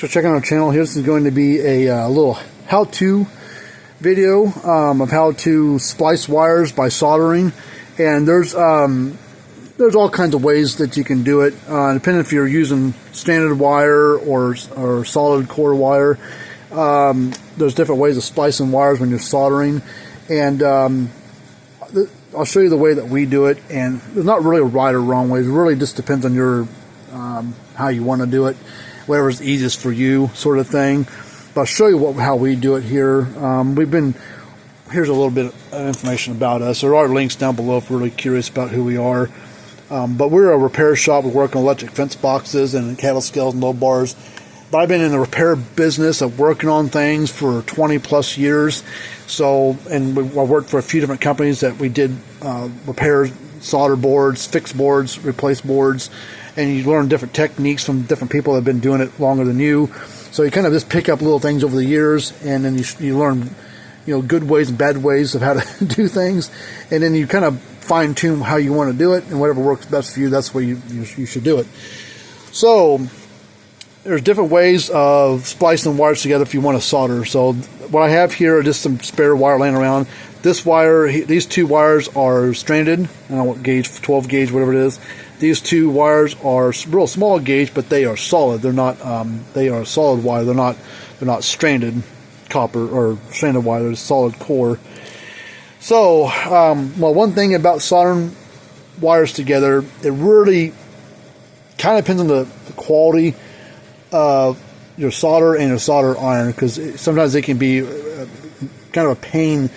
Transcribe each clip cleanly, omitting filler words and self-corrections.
So check out our channel here. This is going to be a little how-to video of how to splice wires by soldering, and there's all kinds of ways that you can do it, depending if you're using standard wire or solid core wire. There's different ways of splicing wires when you're soldering, and I'll show you the way that we do it. And there's not really a right or wrong way. It really just depends on your how you want to do it, whatever's easiest for you, sort of thing. But I'll show you how we do it here. Here's a little bit of information about us. There are links down below if you're really curious about who we are. But we're a repair shop. We work on electric fence boxes and cattle scales and low bars. But I've been in the repair business of working on things for 20 plus years. So, and I worked for a few different companies that we did repair, solder boards, fix boards, replace boards, and you learn different techniques from different people that have been doing it longer than you. So you kind of just pick up little things over the years, and then you learn, good ways and bad ways of how to do things, and then you kind of fine tune how you want to do it, and whatever works best for you, that's the way you should do it. So there's different ways of splicing wires together if you want to solder. So what I have here are just some spare wire laying around. This wire, these two wires are stranded. I don't know what gauge, 12 gauge, whatever it is. These two wires are real small gauge, but they are solid. They're not. They are solid wire. They're not stranded copper or stranded wire. They're solid core. So, well, one thing about soldering wires together, it really kind of depends on the quality of your solder and your solder iron, because sometimes they can be kind of a pain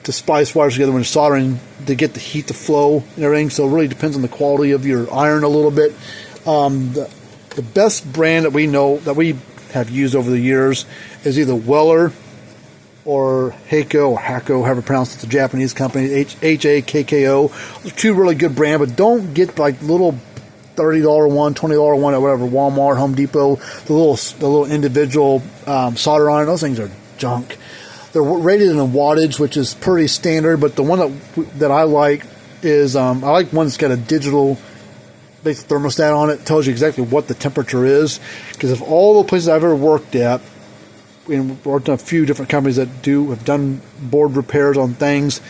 to splice wires together when you're soldering, to get the heat to flow and everything. So it really depends on the quality of your iron a little bit. The best brand that we know, that we have used over the years, is either Weller or Hakko, or Hakko, however you pronounce it. It's a Japanese company, H-A-K-K-O. Two really good brands, but don't get like little $30 one, $20 one, or whatever, Walmart, Home Depot, the little individual solder iron. Those things are junk. They're rated in wattage, which is pretty standard, but the one that I like is, I like one that's got a digital basic thermostat on it. It tells you exactly what the temperature is, because of all the places I've ever worked at, we worked in a few different companies that have done board repairs on things,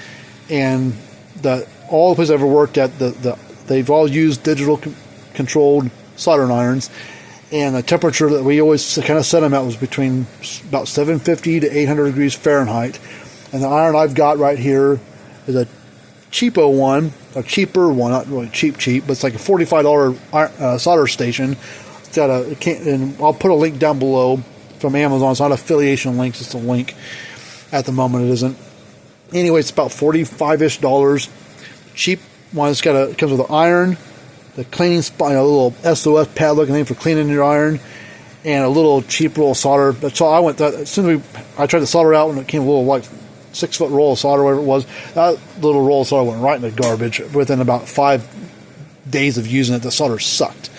and all the places I've ever worked at, they've all used digital controlled soldering irons, and the temperature that we always kind of set them at was between about 750 to 800 degrees Fahrenheit. And the iron I've got right here is a cheaper one, not really cheap, but it's like a $45 solder station. It's got and I'll put a link down below from Amazon. It's not an affiliation link, it's just a link. At the moment it isn't. Anyway, it's about $45-ish. Cheap one. It comes with an iron, the cleaning spot, a little SOS pad looking thing for cleaning your iron, and a little cheap roll of solder. But so as soon as I tried to solder out, when it came a little like 6-foot roll of solder, whatever it was, that little roll of solder went right in the garbage. Within about 5 days of using it, the solder sucked.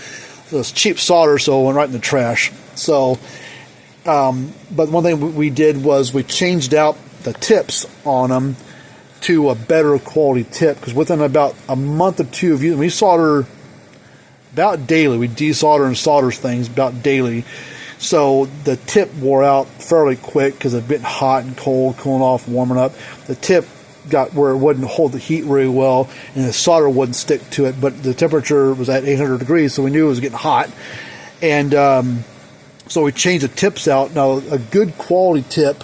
So it's cheap solder, so it went right in the trash. So, but one thing we did was we changed out the tips on them to a better quality tip, because within about a month or two of using, we solder about daily. We desolder and solder things about daily. So the tip wore out fairly quick because it had been hot and cold, cooling off, warming up. The tip got where it wouldn't hold the heat very well, and the solder wouldn't stick to it. But the temperature was at 800 degrees, so we knew it was getting hot. And so we changed the tips out. Now, a good quality tip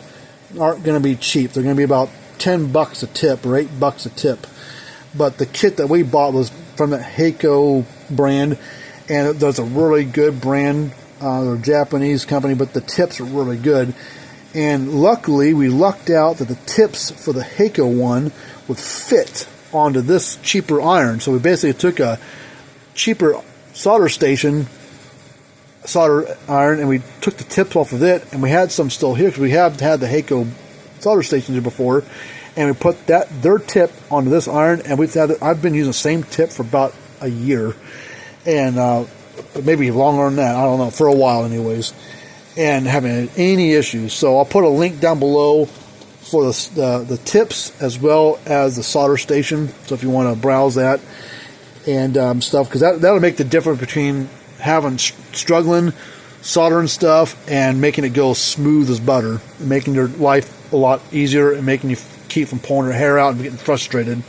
aren't going to be cheap. They're going to be about $10 a tip or $8 a tip. But the kit that we bought was from the Hakko brand, and there's a really good brand. They're a Japanese company, but the tips are really good. And luckily, we lucked out that the tips for the Hakko one would fit onto this cheaper iron. So we basically took a cheaper solder iron, and we took the tips off of it, and we had some still here because we have had the Hakko solder stations here before, and we put their tip onto this iron, and I've been using the same tip for about a year, and maybe longer than that, I don't know, for a while anyways, and haven't had any issues. So I'll put a link down below for the tips as well as the solder station, so if you want to browse that and stuff, because that'll make the difference between struggling soldering stuff and making it go smooth as butter, and making your life a lot easier, and making you keep from pulling your hair out and getting frustrated.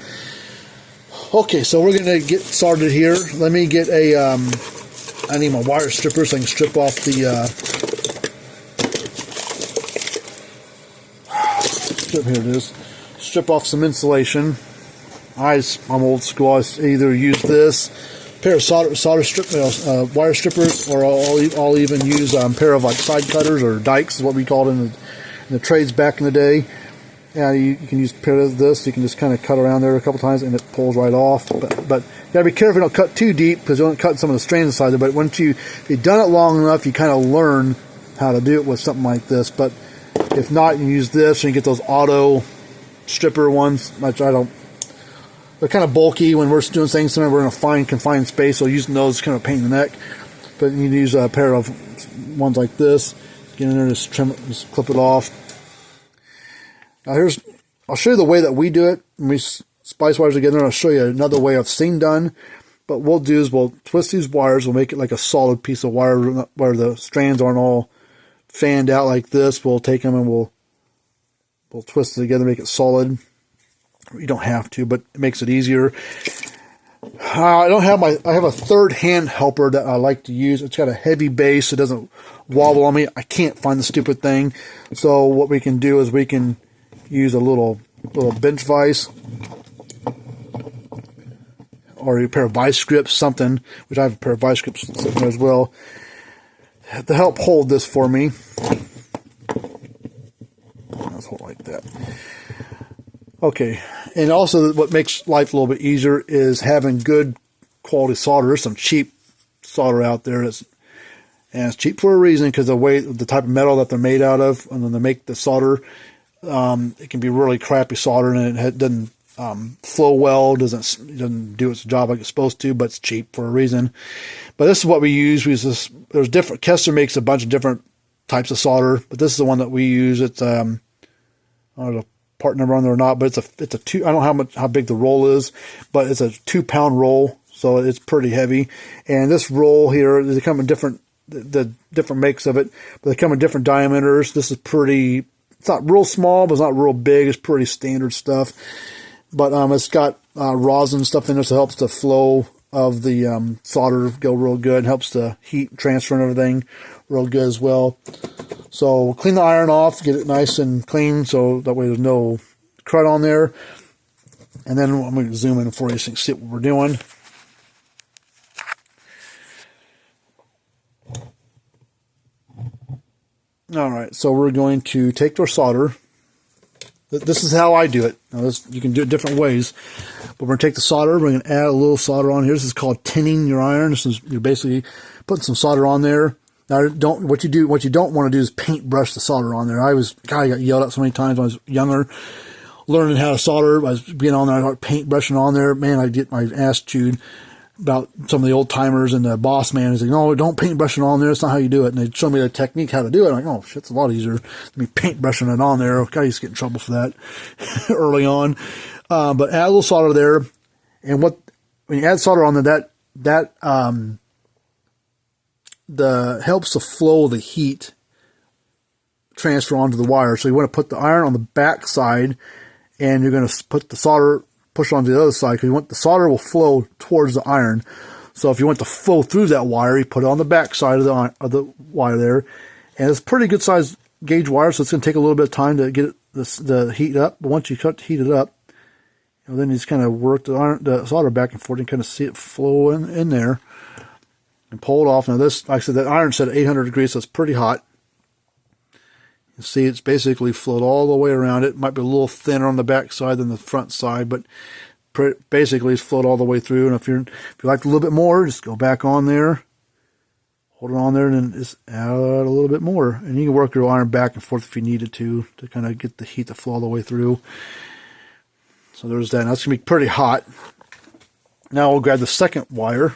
Okay, so we're going to get started here. Let me get a, I need my wire stripper so I can strip off the, here it is, strip off some insulation. I'm old school. I either use this pair of wire strippers, or I'll even use a pair of like side cutters, or dikes is what we called in the trades back in the day. Yeah, you can use a pair of this. You can just kind of cut around there a couple times and it pulls right off. But you gotta be careful you don't cut too deep, because you don't cut some of the strands inside there. But once if you've done it long enough, you kind of learn how to do it with something like this. But if not, you use this, and you get those auto stripper ones, which they're kind of bulky when we're doing things. Sometimes we're in a fine confined space, so using those is kind of a pain in the neck. But you use a pair of ones like this. Get in there, just trim it, just clip it off. Now I'll show you the way that we do it when we splice wires together, and I'll show you another way I've seen done. But what we'll do is we'll twist these wires, we'll make it like a solid piece of wire where the strands aren't all fanned out like this. We'll take them and we'll twist it together, make it solid. You don't have to, but it makes it easier. I have a third hand helper that I like to use. It's got a heavy base, it doesn't wobble on me. I can't find the stupid thing. So what we can do is we can use a little bench vise, or a pair of vice grips, something, which I have a pair of vice grips sitting there as well, to help hold this for me. Let's hold it like that. Okay, and also what makes life a little bit easier is having good quality solder. There's some cheap solder out there, and it's cheap for a reason, because the type of metal that they're made out of, and when they make the solder, it can be really crappy solder, and it doesn't flow well, doesn't do its job like it's supposed to, but it's cheap for a reason. But this is what we use. There's different. Kessler makes a bunch of different types of solder, but this is the one that we use. It's I don't know the part number on there or not, but it's a two. I don't know how big the roll is, but it's a 2-pound roll, so it's pretty heavy. And this roll here, they come in the different makes of it, but they come in different diameters. This is pretty. It's not real small, but it's not real big. It's pretty standard stuff. But it's got rosin stuff in there, so it helps the flow of the solder go real good. It helps the heat transfer and everything real good as well. So clean the iron off, get it nice and clean, so that way there's no crud on there. And then I'm going to zoom in for you so you can see what we're doing. Alright, so we're going to take our solder. This is how I do it. Now you can do it different ways. But we're going to take the solder, we're going to add a little solder on here. This is called tinning your iron. You're basically putting some solder on there. Now, what you don't want to do is paintbrush the solder on there. I got yelled at so many times when I was younger, learning how to solder. I was being on there, paintbrushing on there. Man, I get my ass chewed about some of the old timers, and the boss man is like, "No, don't paintbrush it on there. That's not how you do it." And they showed me the technique how to do it. I'm like, "Oh shit, it's a lot easier than me paintbrushing it on there." I used to get in trouble for that early on. But add a little solder there, and when you add solder on there, that helps the flow of the heat transfer onto the wire. So you want to put the iron on the back side, and you're going to put the solder, push it onto the other side, because you want the solder will flow towards the iron. So if you want to flow through that wire, you put it on the back side of the wire there. And it's pretty good size gauge wire, so it's going to take a little bit of time to get the heat up. But once you start to heat it up, then you just kind of work the solder back and forth and kind of see it flow in there. And pull it off. Now this, like I said, that iron set at 800 degrees, so it's pretty hot. You see it's basically flowed all the way around it. It might be a little thinner on the back side than the front side, but basically it's flowed all the way through. And if you like a little bit more, just go back on there, hold it on there, and then just add a little bit more. And you can work your iron back and forth if you needed to kind of get the heat to flow all the way through. So there's that. Now it's going to be pretty hot. Now we'll grab the second wire.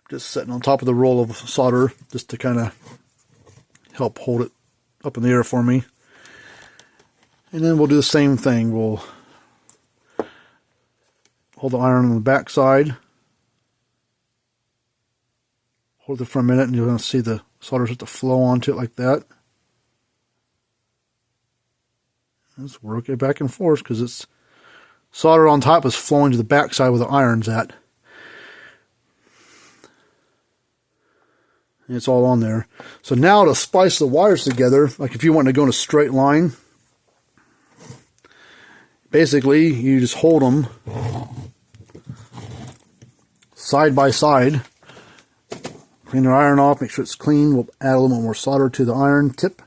Just sitting on top of the roll of solder, just to kind of help hold it up in the air for me. And then we'll do the same thing. We'll hold the iron on the back side. Hold it for a minute and you're going to see the solder start to flow onto it like that. Let's work it back and forth because it's solder on top is flowing to the back side where the iron's at. And it's all on there. So now to splice the wires together, like if you want to go in a straight line, basically you just hold them side by side. Clean your iron off, make sure it's clean. We'll add a little more solder to the iron tip.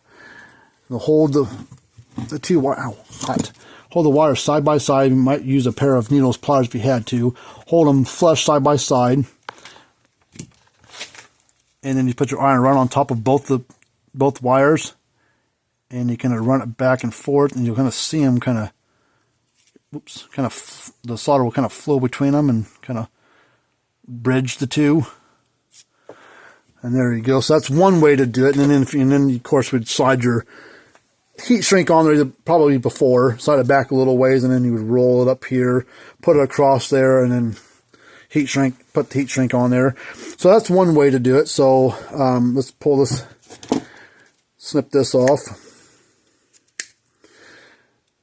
We'll hold the two wires, hot. Hold the wires side by side. You might use a pair of needles, pliers if you had to. Hold them flush side by side. And then you put your iron right on top of both wires. And you kind of run it back and forth, and you'll kind of see them the solder will kind of flow between them and kind of bridge the two. And there you go. So that's one way to do it. And then of course, we'd slide your heat shrink on there probably before, slide it back a little ways, and then you would roll it up here, put it across there, and then put the heat shrink on there. So that's one way to do it. So let's snip this off.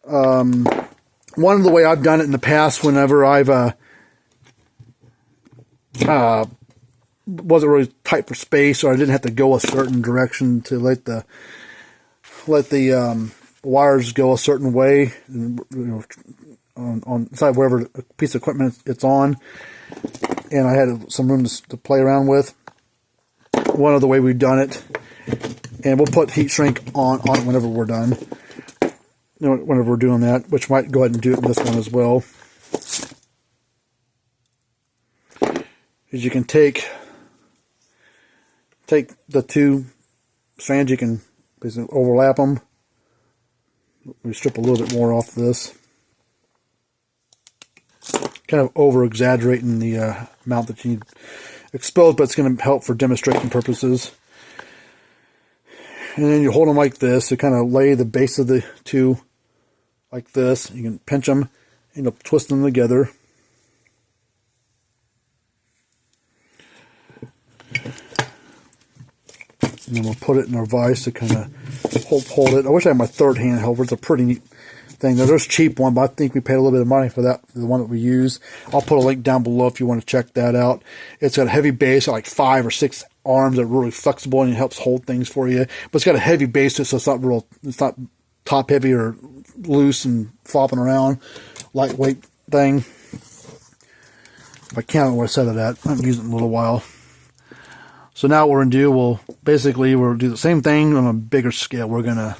One of the way I've done it in the past, whenever I've wasn't really tight for space, or I didn't have to go a certain direction to let the wires go a certain way, on inside wherever piece of equipment it's on, and I had some room to play around with. One other way we've done it, and we'll put heat shrink on it whenever we're done. Whenever we're doing that, which might go ahead and do it in this one as well. Is you can take the two strands, you can basically overlap them. We strip a little bit more off this. Kind of over exaggerating the amount that you need exposed, but it's going to help for demonstration purposes. And then you hold them like this to kind of lay the base of the two like this. You can pinch them and you'll twist them together. And then we'll put it in our vise to kind of hold it. I wish I had my third hand helper. It's a pretty neat thing. Now, there's a cheap one, but I think we paid a little bit of money for that, the one that we use. I'll put a link down below if you want to check that out. It's got a heavy base, like 5 or 6 arms that are really flexible, and it helps hold things for you. But it's got a heavy base to it, so it's not top heavy or loose and flopping around. Lightweight thing. If I count where I set it at, I haven't used it in a little while. So now what we're going to do, we'll do the same thing on a bigger scale. We're going to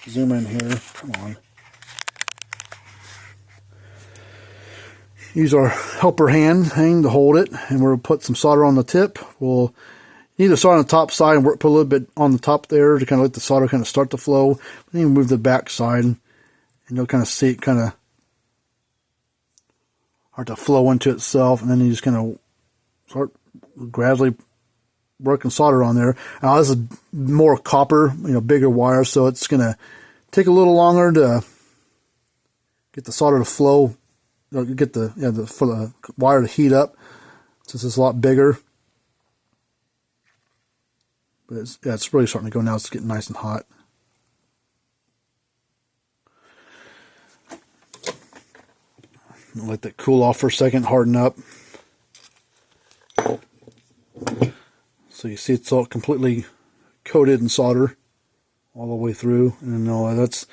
zoom in here. Come on. Use our helper hand to hold it, and we'll put some solder on the tip. We'll either start on the top side and put a little bit on the top there to kind of let the solder kind of start to flow. Then you move the back side, and you'll kind of see it kind of start to flow into itself, and then you just kind of start gradually working solder on there. Now this is more copper, bigger wire, so it's going to take a little longer to get the solder to flow, get for the wire to heat up, since it's a lot bigger. But it's really starting to go now. It's getting nice and hot. Let that cool off for a second, harden up. So you see it's all completely coated in solder all the way through, and that's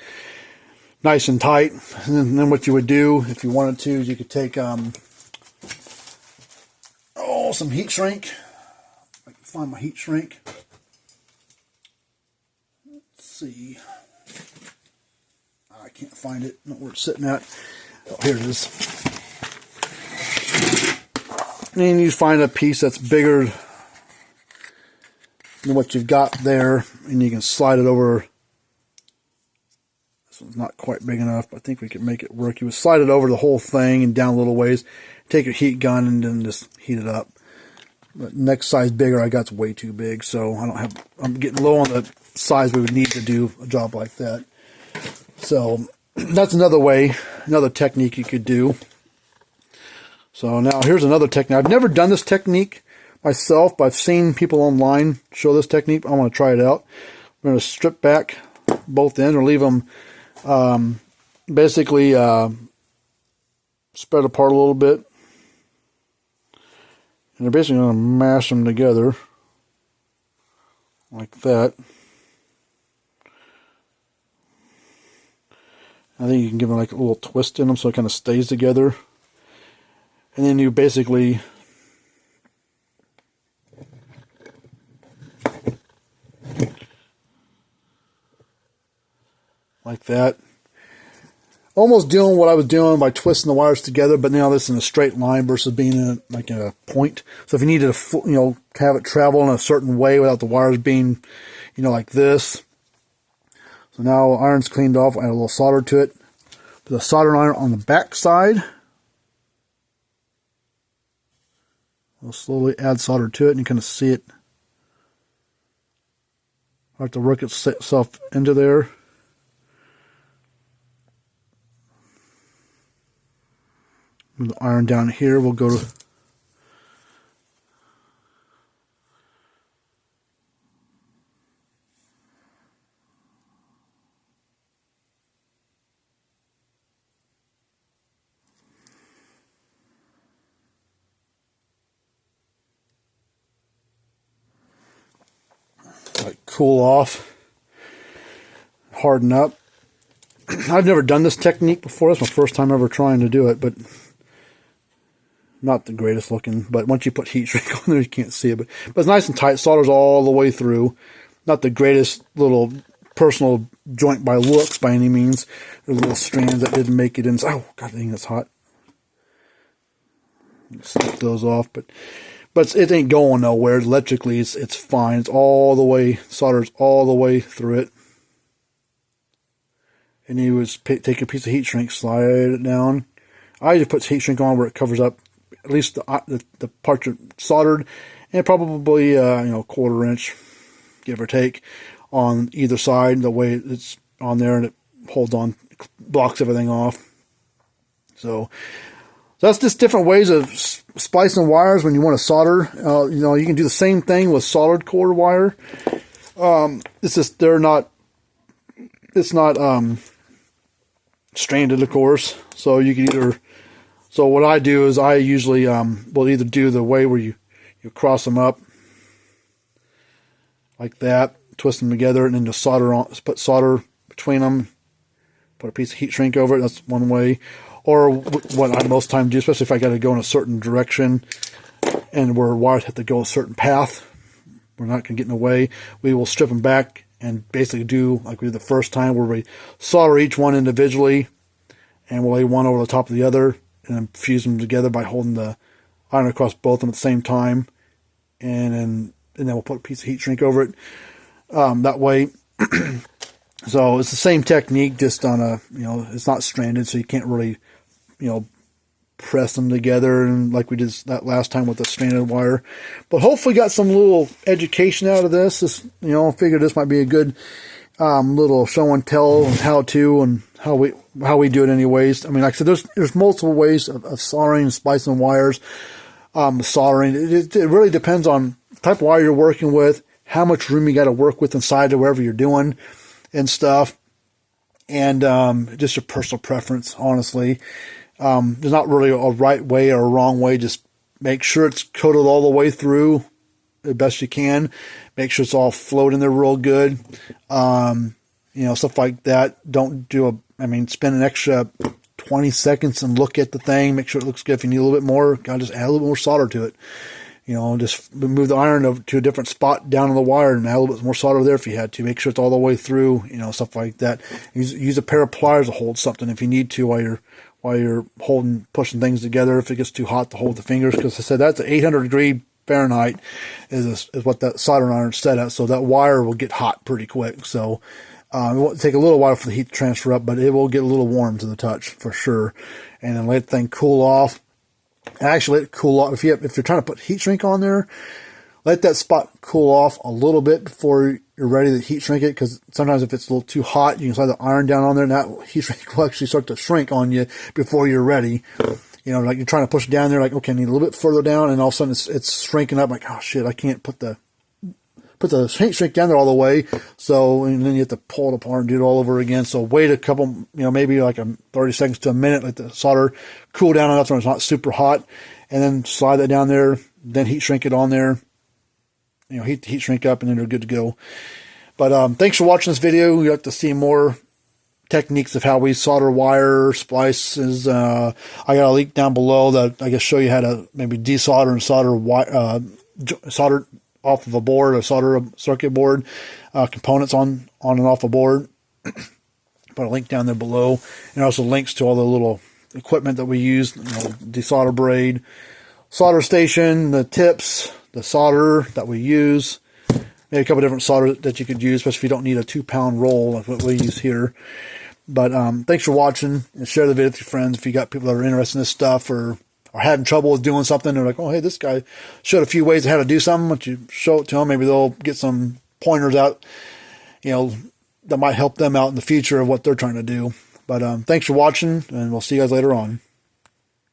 nice and tight. And then what you would do, if you wanted to, is you could take some heat shrink. If I can find my heat shrink. Let's see. I can't find it. Not where it's sitting at. Oh, here it is. And you find a piece that's bigger than what you've got there, and you can slide it over. This one's not quite big enough, but I think we can make it work. You would slide it over the whole thing and down a little ways. Take your heat gun and then just heat it up. But next size bigger I got's way too big, so I'm getting low on the size we would need to do a job like that. So that's another way, another technique you could do. So now here's another technique. I've never done this technique myself, but I've seen people online show this technique. I want to try it out. I'm going to strip back both ends or leave them basically spread apart a little bit. And they're basically going to mash them together like that. I think you can give them like a little twist in them so it kind of stays together. And then you basically like that. Almost doing what I was doing by twisting the wires together, but now this in a straight line versus being in like a point. So if you needed to, have it travel in a certain way without the wires being, like this. So now iron's cleaned off. I add a little solder to it. Put a soldering iron on the back side. I'll slowly add solder to it, and you kind of see it start to work itself into there. The iron down here will go to like cool off, harden up. I've never done this technique before. That's my first time ever trying to do it, but not the greatest looking. But once you put heat shrink on there, you can't see it. But it's nice and tight. Solders all the way through. Not the greatest little personal joint by looks by any means. There's little strands that didn't make it in. Oh, God dang, that's hot. Snip those off, but it ain't going nowhere. Electrically, it's fine. It's all the way, solders all the way through it. And you would take a piece of heat shrink, slide it down. I just put heat shrink on where it covers up at least the parts are soldered, and probably a quarter inch, give or take, on either side. The way it's on there, and it holds on, blocks everything off. So that's just different ways of splicing wires when you want to solder. You can do the same thing with soldered core wire. It's just it's not stranded, of course. So you can either. So what I do is I usually will either do the way where you cross them up like that, twist them together, and then just put solder between them, put a piece of heat shrink over it. That's one way. Or what I most times do, especially if I got to go in a certain direction and where wires have to go a certain path, we're not going to get in the way. We will strip them back and basically do like we did the first time, where we solder each one individually, and we'll lay one over the top of the other, and then fuse them together by holding the iron across both of them at the same time, and then we'll put a piece of heat shrink over it. That way, so it's the same technique, just on a it's not stranded, so you can't really press them together, and like we did that last time with the stranded wire. But hopefully, got some little education out of this. I figured this might be a good little show and tell on how to and how we do it anyways. I mean, like I said, there's multiple ways of soldering and splicing wires. Soldering, it really depends on the type of wire you're working with, how much room you got to work with inside of wherever you're doing and stuff, and just your personal preference, honestly. There's not really a right way or a wrong way. Just make sure it's coated all the way through the best you can. Make sure it's all floating there real good. Stuff like that. Don't spend an extra 20 seconds and look at the thing. Make sure it looks good. If you need a little bit more, just add a little more solder to it. Just move the iron to a different spot down on the wire and add a little bit more solder there if you had to. Make sure it's all the way through, stuff like that. Use a pair of pliers to hold something if you need to while you're pushing things together. If it gets too hot to hold the fingers, because I said that's 800 degree Fahrenheit is what that soldering iron is set at, so that wire will get hot pretty quick. So it won't take a little while for the heat to transfer up, but it will get a little warm to the touch for sure. And then let the thing cool off. Actually, let it cool off. If you're trying to put heat shrink on there, let that spot cool off a little bit before you're ready to heat shrink it, because sometimes if it's a little too hot, you can slide the iron down on there, and that heat shrink will actually start to shrink on you before you're ready. You know, like you're trying to push it down there, like, okay, I need a little bit further down, and all of a sudden it's shrinking up, like, oh shit, I can't put the heat shrink down there all the way. So, and then you have to pull it apart and do it all over again. So wait a couple, you know, maybe like 30 seconds to a minute, let the solder cool down enough so it's not super hot, and then slide that down there, then heat shrink it on there. You know, heat shrink up, and then they're good to go. But thanks for watching this video. You have to see more techniques of how we solder wire, splices. I got a link down below that I guess show you how to maybe desolder and solder off of a board, or solder a circuit board, components on and off a board. Put a link down there below, and also links to all the little equipment that we use, you know, desolder braid, solder station, the tips, the solder that we use, maybe a couple different solder that you could use, especially if you don't need a 2-pound roll like what we use here. But thanks for watching, and share the video with your friends if you got people that are interested in this stuff, or having trouble with doing something. They're like, oh, hey, this guy showed a few ways of how to do something. Once you show it to them, maybe they'll get some pointers out, you know, that might help them out in the future of what they're trying to do. But thanks for watching, and we'll see you guys later on.